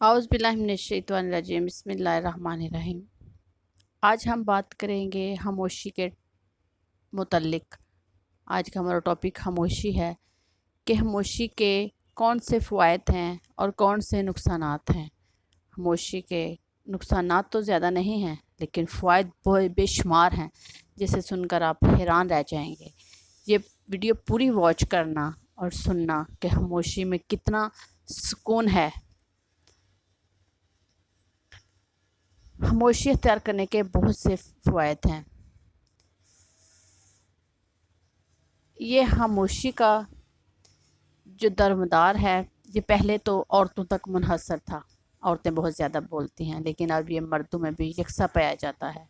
اعوذ باللہ من الشیطان الرجیم، بسم اللہ الرحمن الرحیم۔ آج ہم بات کریں گے خاموشی کے متعلق۔ آج کا ہمارا ٹاپک خاموشی ہے کہ خاموشی کے کون سے فوائد ہیں اور کون سے نقصانات ہیں۔ خاموشی کے نقصانات تو زیادہ نہیں ہیں لیکن فوائد بہت بے شمار ہیں، جسے سن کر آپ حیران رہ جائیں گے۔ یہ ویڈیو پوری واچ کرنا اور سننا کہ خاموشی میں کتنا سکون ہے۔ خاموشی اختیار کرنے کے بہت سے فوائد ہیں۔ یہ خاموشی کا جو درمدار ہے، یہ پہلے تو عورتوں تک منحصر تھا۔ عورتیں بہت زیادہ بولتی ہیں لیکن اب یہ مردوں میں بھی یکساں پایا جاتا ہے۔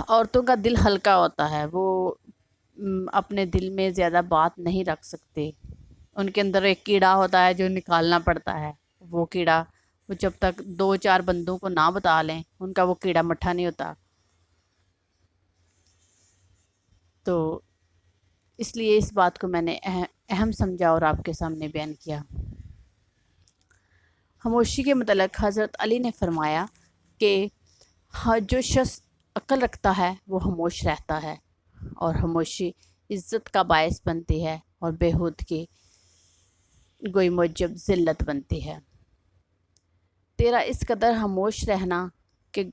عورتوں کا دل ہلکا ہوتا ہے، وہ اپنے دل میں زیادہ بات نہیں رکھ سکتے۔ ان کے اندر ایک کیڑا ہوتا ہے جو نکالنا پڑتا ہے۔ وہ کیڑا وہ جب تک 2-4 بندوں کو نہ بتا لیں، ان کا وہ کیڑا مٹھا نہیں ہوتا۔ تو اس لیے اس بات کو میں نے اہم سمجھا اور آپ کے سامنے بیان کیا۔ خاموشی کے متعلق حضرت علی نے فرمایا کہ جو شخص عقل رکھتا ہے وہ خاموش رہتا ہے، اور خاموشی عزت کا باعث بنتی ہے اور بےحود کی گوئی موجب ذلت بنتی ہے۔ تیرا اس قدر خاموش رہنا کہ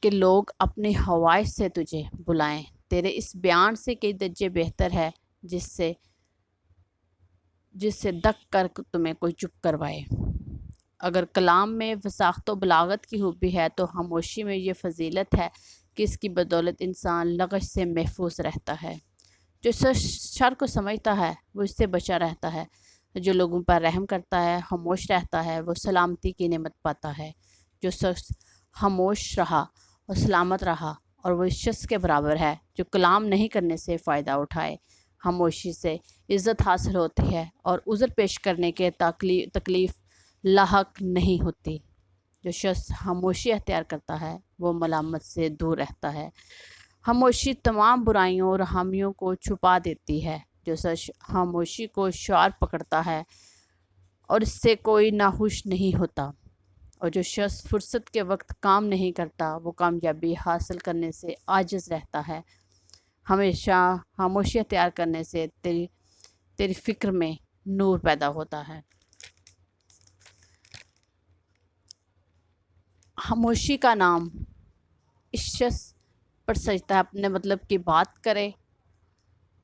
لوگ اپنے حوائج سے تجھے بلائیں، تیرے اس بیان سے کئی درجے بہتر ہے جس سے دک کر تمہیں کوئی چپ کروائے۔ اگر کلام میں وساخت و بلاغت کی خوبی ہے تو خاموشی میں یہ فضیلت ہے کہ اس کی بدولت انسان لغش سے محفوظ رہتا ہے۔ جو شر کو سمجھتا ہے وہ اس سے بچا رہتا ہے۔ جو لوگوں پر رحم کرتا ہے، خاموش رہتا ہے، وہ سلامتی کی نعمت پاتا ہے۔ جو شخص خاموش رہا اور سلامت رہا، اور وہ اس شخص کے برابر ہے جو کلام نہیں کرنے سے فائدہ اٹھائے۔ خاموشی سے عزت حاصل ہوتی ہے اور عذر پیش کرنے کے تکلیف لاحق نہیں ہوتی۔ جو شخص خاموشی اختیار کرتا ہے وہ ملامت سے دور رہتا ہے۔ خاموشی تمام برائیوں اور خامیوں کو چھپا دیتی ہے۔ جو شخص خاموشی کو شعار پکڑتا ہے اور اس سے کوئی ناخوش نہیں ہوتا، اور جو شخص فرصت کے وقت کام نہیں کرتا وہ کامیابی حاصل کرنے سے عاجز رہتا ہے۔ ہمیشہ خاموشی اختیار کرنے سے تیری فکر میں نور پیدا ہوتا ہے۔ خاموشی کا نام اس شخص پر سجدہ ہے، اپنے مطلب کی بات کرے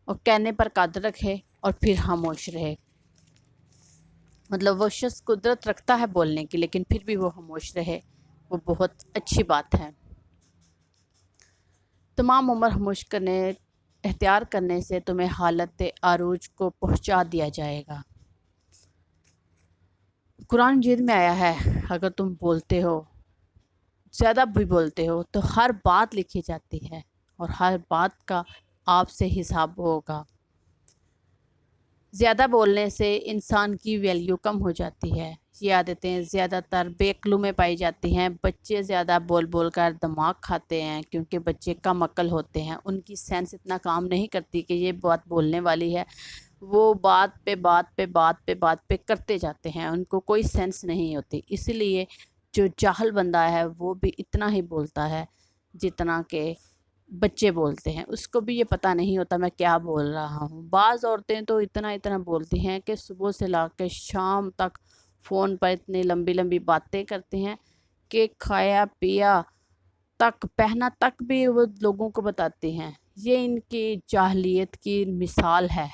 اور کہنے پر قادر رکھے اور پھر خاموش رہے۔ مطلب وہ شخص قدرت رکھتا ہے بولنے کی لیکن پھر بھی وہ خاموش رہے، وہ بہت اچھی بات ہے۔ تمام عمر خاموش اختیار کرنے سے تمہیں حالت عروج کو پہنچا دیا جائے گا۔ قرآن مجید میں آیا ہے، اگر تم بولتے ہو، زیادہ بھی بولتے ہو تو ہر بات لکھی جاتی ہے اور ہر بات کا آپ سے حساب ہوگا۔ زیادہ بولنے سے انسان کی ویلیو کم ہو جاتی ہے۔ یہ عادتیں زیادہ تر بے عقلوں میں پائی جاتی ہیں۔ بچے زیادہ بول کر دماغ کھاتے ہیں کیونکہ بچے کم عقل ہوتے ہیں، ان کی سینس اتنا کام نہیں کرتی کہ یہ بات بولنے والی ہے۔ وہ بات پہ کرتے جاتے ہیں، ان کو کوئی سینس نہیں ہوتی۔ اسی لیے جو جاہل بندہ ہے وہ بھی اتنا ہی بولتا ہے جتنا کہ بچے بولتے ہیں، اس کو بھی یہ پتہ نہیں ہوتا میں کیا بول رہا ہوں۔ بعض عورتیں تو اتنا بولتی ہیں کہ صبح سے لا کے شام تک فون پر اتنی لمبی باتیں کرتی ہیں کہ کھایا پیا تک، پہنا تک بھی وہ لوگوں کو بتاتی ہیں۔ یہ ان کی جاہلیت کی مثال ہے۔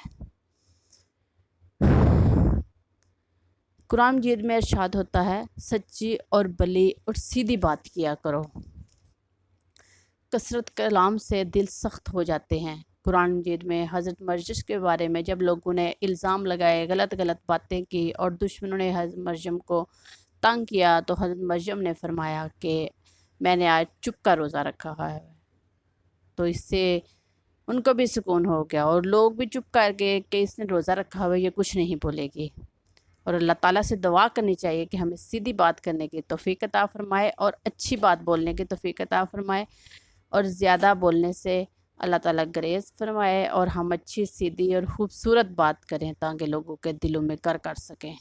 قرآن مجید میں ارشاد ہوتا ہے، سچی اور بلی اور سیدھی بات کیا کرو۔ کثرت کلام سے دل سخت ہو جاتے ہیں۔ قرآن مجید میں حضرت مریم کے بارے میں جب لوگوں نے الزام لگائے، غلط باتیں کی اور دشمنوں نے حضرت مریم کو تنگ کیا تو حضرت مریم نے فرمایا کہ میں نے آج چپ کا روزہ رکھا ہے۔ تو اس سے ان کو بھی سکون ہو گیا اور لوگ بھی چپ کر گئے کہ اس نے روزہ رکھا ہوا، یہ کچھ نہیں بولے گی۔ اور اللہ تعالیٰ سے دعا کرنی چاہیے کہ ہمیں سیدھی بات کرنے کی توفیق عطا فرمائے اور اچھی بات بولنے کی توفیق عطا فرمائے، اور زیادہ بولنے سے اللہ تعالیٰ گریز فرمائے اور ہم اچھی سیدھی اور خوبصورت بات کریں تاکہ لوگوں کے دلوں میں کر سکیں۔